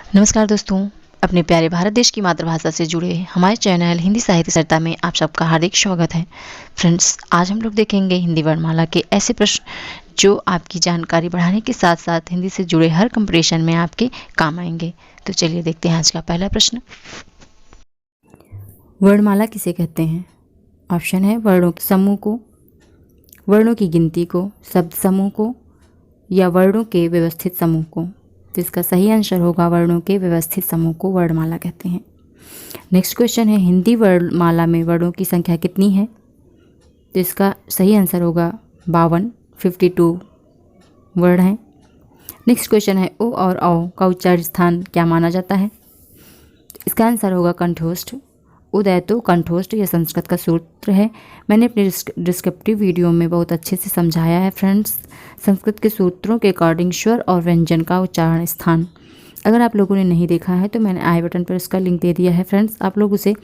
नमस्कार दोस्तों, अपने प्यारे भारत देश की मातृभाषा से जुड़े हमारे चैनल हिंदी साहित्य सरिता में आप सबका हार्दिक स्वागत है। फ्रेंड्स, आज हम लोग देखेंगे हिंदी वर्णमाला के ऐसे प्रश्न जो आपकी जानकारी बढ़ाने के साथ साथ हिंदी से जुड़े हर कंपटीशन में आपके काम आएंगे। तो चलिए देखते हैं आज का पहला प्रश्न। वर्णमाला किसे कहते हैं? ऑप्शन है वर्णों के समूह को, वर्णों की गिनती को, शब्द समूह को, या वर्णों के व्यवस्थित समूह को। तो इसका सही आंसर होगा वर्णों के व्यवस्थित समूह को वर्णमाला कहते हैं। नेक्स्ट क्वेश्चन है हिंदी वर्णमाला में वर्णों की संख्या कितनी है? तो इसका सही आंसर होगा 52 वर्ण हैं। नेक्स्ट क्वेश्चन है ओ और औ का उच्चारण स्थान क्या माना जाता है? इसका आंसर होगा कंठोष्ठ। उदय तो कंठोष्ठ यह संस्कृत का सूत्र है। मैंने अपने डिस्क्रिप्टिव वीडियो में बहुत अच्छे से समझाया है फ्रेंड्स, संस्कृत के सूत्रों के अकॉर्डिंग स्वर और व्यंजन का उच्चारण स्थान। अगर आप लोगों ने नहीं देखा है तो मैंने आई बटन पर इसका लिंक दे दिया है फ्रेंड्स, आप लोग उसे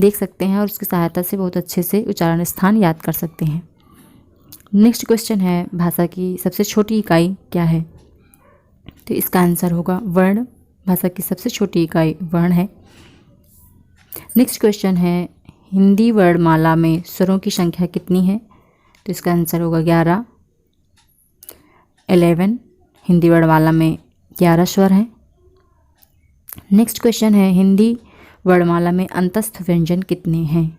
देख सकते हैं और उसकी सहायता से बहुत अच्छे से उच्चारण स्थान याद कर सकते हैं। नेक्स्ट क्वेश्चन है भाषा की सबसे छोटी इकाई क्या है? तो इसका आंसर होगा वर्ण। भाषा की सबसे छोटी इकाई वर्ण है। नेक्स्ट क्वेश्चन है हिंदी वर्णमाला में स्वरों की संख्या कितनी है? तो इसका आंसर होगा 11। हिंदी वर्णमाला में 11 स्वर हैं। नेक्स्ट क्वेश्चन है हिंदी वर्णमाला में अंतस्थ व्यंजन कितने हैं?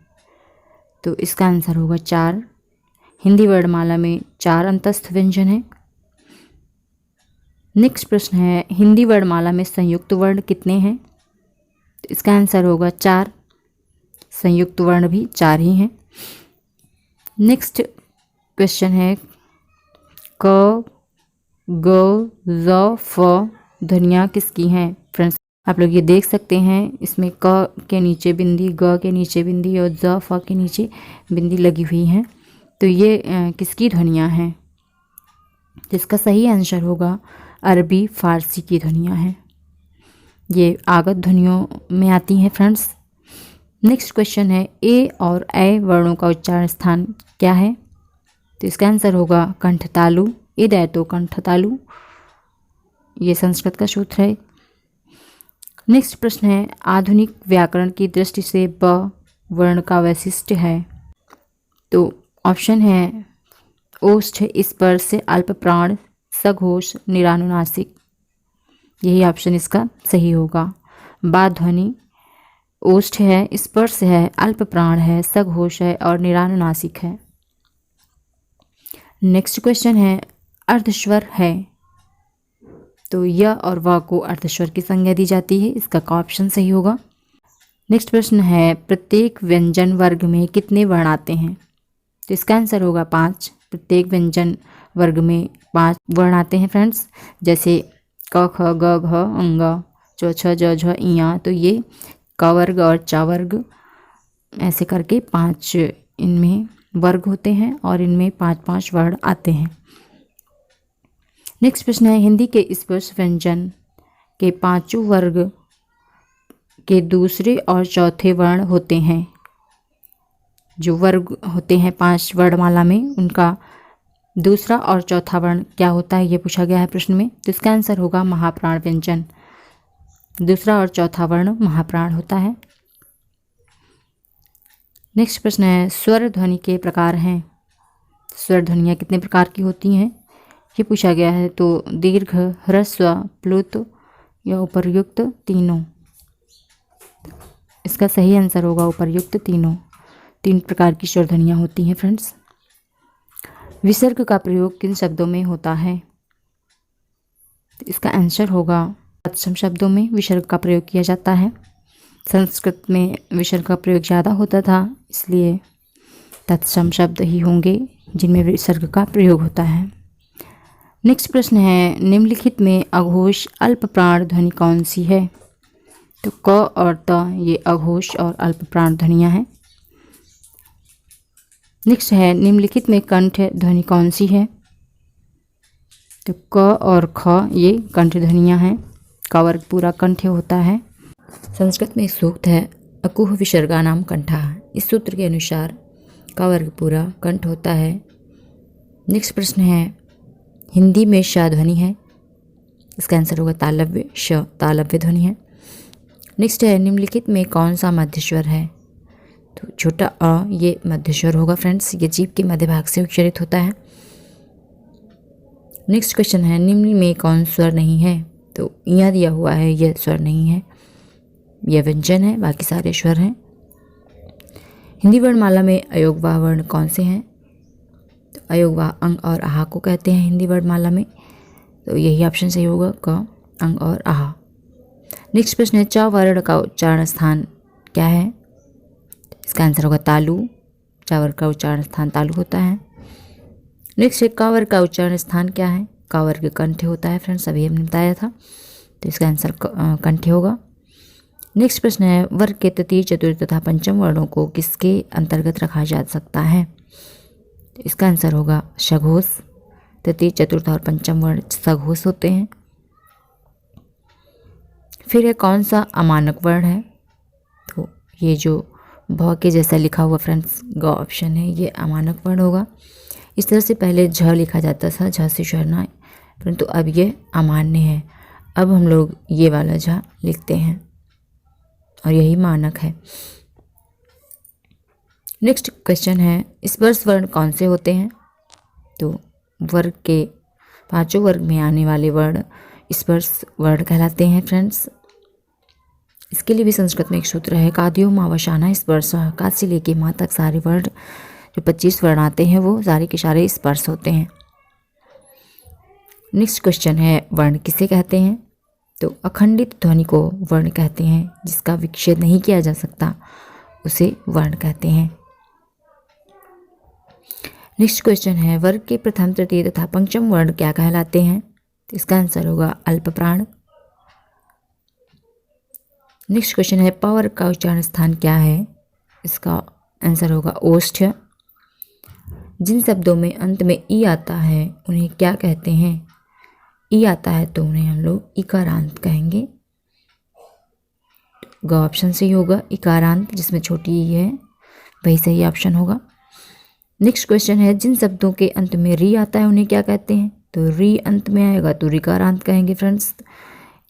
तो इसका आंसर होगा 4। हिंदी वर्णमाला में 4 अंतस्थ व्यंजन हैं। नेक्स्ट प्रश्न है हिंदी वर्णमाला में संयुक्त वर्ण कितने हैं? तो इसका आंसर होगा 4। संयुक्त वर्ण भी 4 ही हैं। नेक्स्ट क्वेश्चन है क, ग, ज, फ ध्वनियाँ किसकी हैं? फ्रेंड्स, आप लोग ये देख सकते हैं, इसमें क के नीचे बिंदी, ग के नीचे बिंदी और ज, फ के नीचे बिंदी लगी हुई हैं। तो ये किसकी ध्वनियाँ हैं? जिसका सही आंसर होगा अरबी फारसी की ध्वनियाँ हैं। ये आगत ध्वनियों में आती हैं फ्रेंड्स। नेक्स्ट क्वेश्चन है ए और ऐ वर्णों का उच्चारण स्थान क्या है? तो इसका आंसर होगा कंठतालु। इदय तो कंठतालु, ये संस्कृत का सूत्र है। नेक्स्ट प्रश्न है आधुनिक व्याकरण की दृष्टि से ब वर्ण का वैशिष्ट्य है। तो ऑप्शन है ओष्ठ स्पर्श से अल्प प्राण, सघोष, निरानुनासिक। यही ऑप्शन इसका सही होगा। बा ध्वनि ओष्ठ है, स्पर्श है, अल्प प्राण है, सघोष है और निरानुनासिक है। नेक्स्ट क्वेश्चन है अर्धस्वर है। तो य और व को अर्धस्वर की संज्ञा दी जाती है। इसका ऑप्शन सही होगा। नेक्स्ट प्रश्न है प्रत्येक व्यंजन वर्ग में कितने वर्ण आते हैं? तो इसका आंसर होगा 5। प्रत्येक व्यंजन वर्ग में 5 वर्ण आते हैं फ्रेंड्स, जैसे क, ख, ग, घ, अंग, च, छ, ज, झ, इया। तो ये क वर्ग और च वर्ग ऐसे करके 5 इनमें वर्ग होते हैं और इनमें 5-5 वर्ण आते हैं। नेक्स्ट प्रश्न है हिंदी के स्पर्श व्यंजन के 5 वर्ग के दूसरे और चौथे वर्ण होते हैं। जो वर्ग होते हैं 5 वर्णमाला में, उनका दूसरा और चौथा वर्ण क्या होता है, ये पूछा गया है प्रश्न में। तो इसका आंसर होगा महाप्राण व्यंजन। दूसरा और चौथा वर्ण महाप्राण होता है। नेक्स्ट प्रश्न है स्वर ध्वनि के प्रकार हैं। स्वर ध्वनियाँ कितने प्रकार की होती हैं, ये पूछा गया है। तो दीर्घ, ह्रस्व, प्लुत या उपर्युक्त तीनों। इसका सही आंसर होगा उपर्युक्त तीनों। 3 प्रकार की स्वर ध्वनियाँ होती हैं फ्रेंड्स। विसर्ग का प्रयोग किन शब्दों में होता है? तो इसका आंसर होगा तत्सम शब्दों में विसर्ग का प्रयोग किया जाता है। संस्कृत में विसर्ग का प्रयोग ज़्यादा होता था, इसलिए तत्सम शब्द ही होंगे जिनमें विसर्ग का प्रयोग होता है। नेक्स्ट प्रश्न है निम्नलिखित में अघोष अल्प प्राण ध्वनि कौन सी है? तो क और त ये अघोष और अल्प प्राण ध्वनियाँ हैं। नेक्स्ट है निम्नलिखित में कंठ ध्वनि कौन सी है? तो क और ख ये कंठ ध्वनियाँ हैं। क वर्ग पूरा कंठ होता है। संस्कृत में एक सूक्त है अकुह विसर्गा नाम कंठा। इस सूत्र के अनुसार क वर्ग पूरा कंठ होता है। नेक्स्ट प्रश्न है हिंदी में श ध्वनि है। इसका आंसर होगा तालव्य। श तालव्य ध्वनि है। नेक्स्ट है निम्नलिखित में कौन सा मध्य स्वर है? तो छोटा अ ये मध्य स्वर होगा फ्रेंड्स, ये जीभ के मध्य भाग से उच्चारित होता है। नेक्स्ट क्वेश्चन है निम्न में कौन स्वर नहीं है? तो यहाँ दिया हुआ है, यह स्वर नहीं है, यह व्यंजन है, बाकी सारे स्वर हैं। हिंदी वर्णमाला में अयोगवाह वर्ण कौन से हैं? तो अयोगवाह अंग और आहा को कहते हैं हिंदी वर्णमाला में, तो यही ऑप्शन सही होगा क, अंग और आहा। नेक्स्ट प्रश्न है च वर्ण का उच्चारण स्थान क्या है? इसका आंसर होगा तालु। च वर्ण का उच्चारण स्थान तालु होता है। नेक्स्ट है क वर्ग का उच्चारण स्थान क्या है? क वर्ग कंठ होता है फ्रेंड्स, अभी हमने बताया था, तो इसका आंसर कंठ होगा। नेक्स्ट प्रश्न है वर्ग के तृतीय चतुर्थ तथा पंचम वर्णों को किसके अंतर्गत रखा जा सकता है? तो इसका आंसर होगा सघोष। तृतीय चतुर्थ और पंचम वर्ण सघोष होते हैं। फिर है कौन सा अमानक वर्ण है? तो ये जो भ के जैसा लिखा हुआ फ्रेंड्स ग ऑप्शन है, ये अमानक वर्ण होगा। इस तरह से पहले झ लिखा जाता था, झ से शरना, परंतु अब ये अमान्य है। अब हम लोग ये वाला झ लिखते हैं और यही मानक है। नेक्स्ट क्वेश्चन है स्पर्श वर्ण कौन से होते हैं? तो वर्ग के पांचों वर्ग में आने वाले वर्ण स्पर्श वर्ण कहलाते हैं फ्रेंड्स। इसके लिए भी संस्कृत में एक सूत्र है काद्यो मावशाना स्पर्श। का से लेके माँ तक सारे वर्ण जो 25 वर्ण आते हैं वो सारे के सारे स्पर्श होते हैं। नेक्स्ट क्वेश्चन है वर्ण किसे कहते हैं? तो अखंडित ध्वनि को वर्ण कहते हैं, जिसका विच्छेद नहीं किया जा सकता उसे वर्ण कहते हैं। नेक्स्ट क्वेश्चन है वर्ग के प्रथम तृतीय तथा पंचम वर्ण क्या कहलाते हैं? तो इसका आंसर होगा अल्प प्राण। नेक्स्ट क्वेश्चन है प वर्ग का उच्चारण स्थान क्या है? इसका आंसर होगा ओष्ठ। जिन शब्दों में अंत में ई आता है उन्हें क्या कहते हैं? ई आता है तो उन्हें हम लोग इकारांत कहेंगे। ग ऑप्शन सही होगा, इकारांत जिसमें छोटी ई है वही सही ऑप्शन होगा। नेक्स्ट क्वेश्चन है जिन शब्दों के अंत में री आता है उन्हें क्या कहते हैं? तो री अंत में आएगा तो रिकारांत कहेंगे फ्रेंड्स,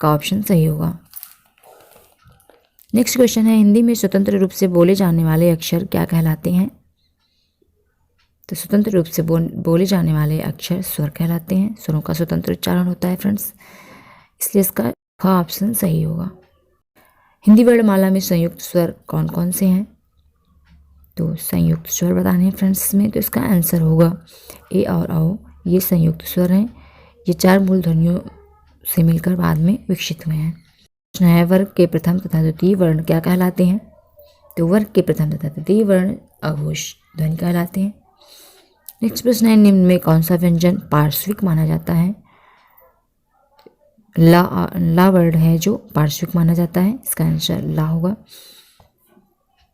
का ऑप्शन सही होगा। नेक्स्ट क्वेश्चन है हिंदी में स्वतंत्र रूप से बोले जाने वाले अक्षर क्या कहलाते हैं? तो स्वतंत्र रूप से बोले जाने वाले अक्षर स्वर कहलाते हैं। स्वरों का स्वतंत्र उच्चारण होता है फ्रेंड्स, इसलिए इसका ख ऑप्शन सही होगा। हिंदी वर्णमाला में संयुक्त स्वर कौन कौन से हैं? तो संयुक्त स्वर बताने हैं फ्रेंड्स इसमें, तो इसका आंसर होगा ए और औ, ये संयुक्त स्वर हैं। ये 4 मूल ध्वनियों से मिलकर बाद में विकसित हुए हैं। प्रश्न है वर्ग के प्रथम तथा द्वितीय वर्ण क्या कहलाते हैं? तो वर्ग के प्रथम तथा द्वितीय वर्ण अघोष ध्वनि कहलाते हैं। नेक्स्ट प्रश्न है निम्न में कौन सा व्यंजन पार्श्विक माना जाता है? ला वर्ड है जो पार्श्विक माना जाता है, इसका आंसर ला होगा।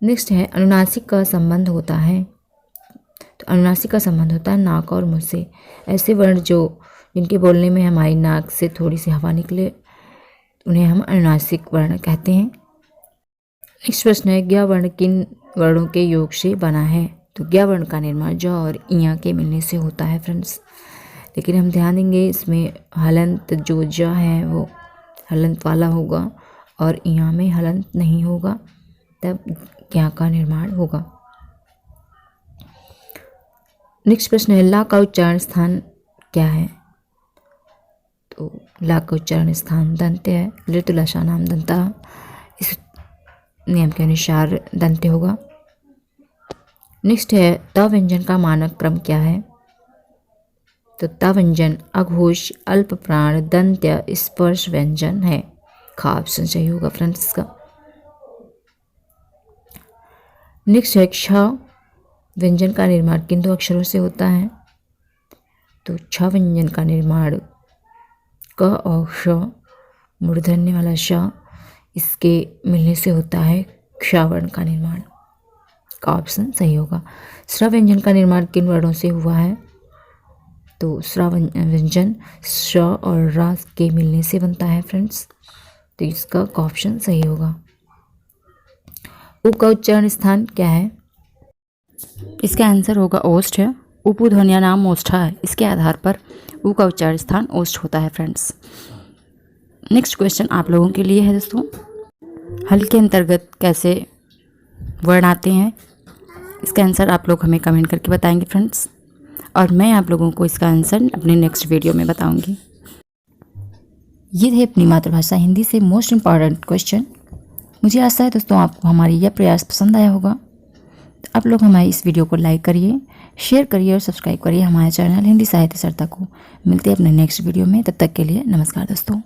नेक्स्ट है अनुनासिक का संबंध होता है? तो अनुनासिक का संबंध होता है नाक और मुंह से। ऐसे वर्ण जो जिनके बोलने में हमारी नाक से थोड़ी सी हवा निकले उन्हें हम अनुनासिक वर्ण कहते हैं। नेक्स्ट प्रश्न है ज्ञ वर्ण किन वर्णों के योग से बना है? तो ज्ञ वर्ण का निर्माण ज और इया के मिलने से होता है फ्रेंड्स, लेकिन हम ध्यान देंगे इसमें हलंत जो ज है वो हलंत वाला होगा और इया में हलंत नहीं होगा, तब ज्ञ का निर्माण होगा। नेक्स्ट प्रश्न है ला का उच्चारण स्थान क्या है? तो ला का उच्चारण स्थान दंत्य है। लृतुलशा नाम दंता, इस नियम के अनुसार दंत्य होगा। नेक्स्ट है त व्यंजन का मानक क्रम क्या है? तो त व्यंजन अघोष अल्प प्राण दंत्य स्पर्श व्यंजन है, खा ऑप्शन सही होगा फ्रेंड्स इसका। नेक्स्ट है क्ष व्यंजन का निर्माण किन 2 अक्षरों से होता है? तो छ व्यंजन का निर्माण क और श मूर्धन्य वाला श इसके मिलने से होता है क्ष वर्ण का निर्माण, का ऑप्शन सही होगा। स्र व्यंजन का निर्माण किन वर्णों से हुआ है? तो स्र व्यंजन श और र के मिलने से बनता है फ्रेंड्स, तो इसका ऑप्शन सही होगा। उ का उच्चारण स्थान क्या है? इसका आंसर होगा ओष्ठ है। उपु ध्वनिया नाम ओष्ठा है, इसके आधार पर उ का उच्चारण स्थान ओष्ठ होता है फ्रेंड्स। नेक्स्ट क्वेश्चन आप लोगों के लिए है दोस्तों, हल के अंतर्गत कैसे वर्ण आते हैं, इसका आंसर आप लोग हमें कमेंट करके बताएंगे फ्रेंड्स, और मैं आप लोगों को इसका आंसर अपने नेक्स्ट वीडियो में बताऊंगी। ये है अपनी मातृभाषा हिंदी से मोस्ट इम्पॉर्टेंट क्वेश्चन। मुझे आशा है दोस्तों आपको हमारी यह प्रयास पसंद आया होगा। आप लोग हमारी इस वीडियो को लाइक करिए, शेयर करिए और सब्सक्राइब करिए हमारे चैनल हिंदी साहित्य सरता को। मिलते हैं अपने नेक्स्ट वीडियो में, तब तक के लिए नमस्कार दोस्तों।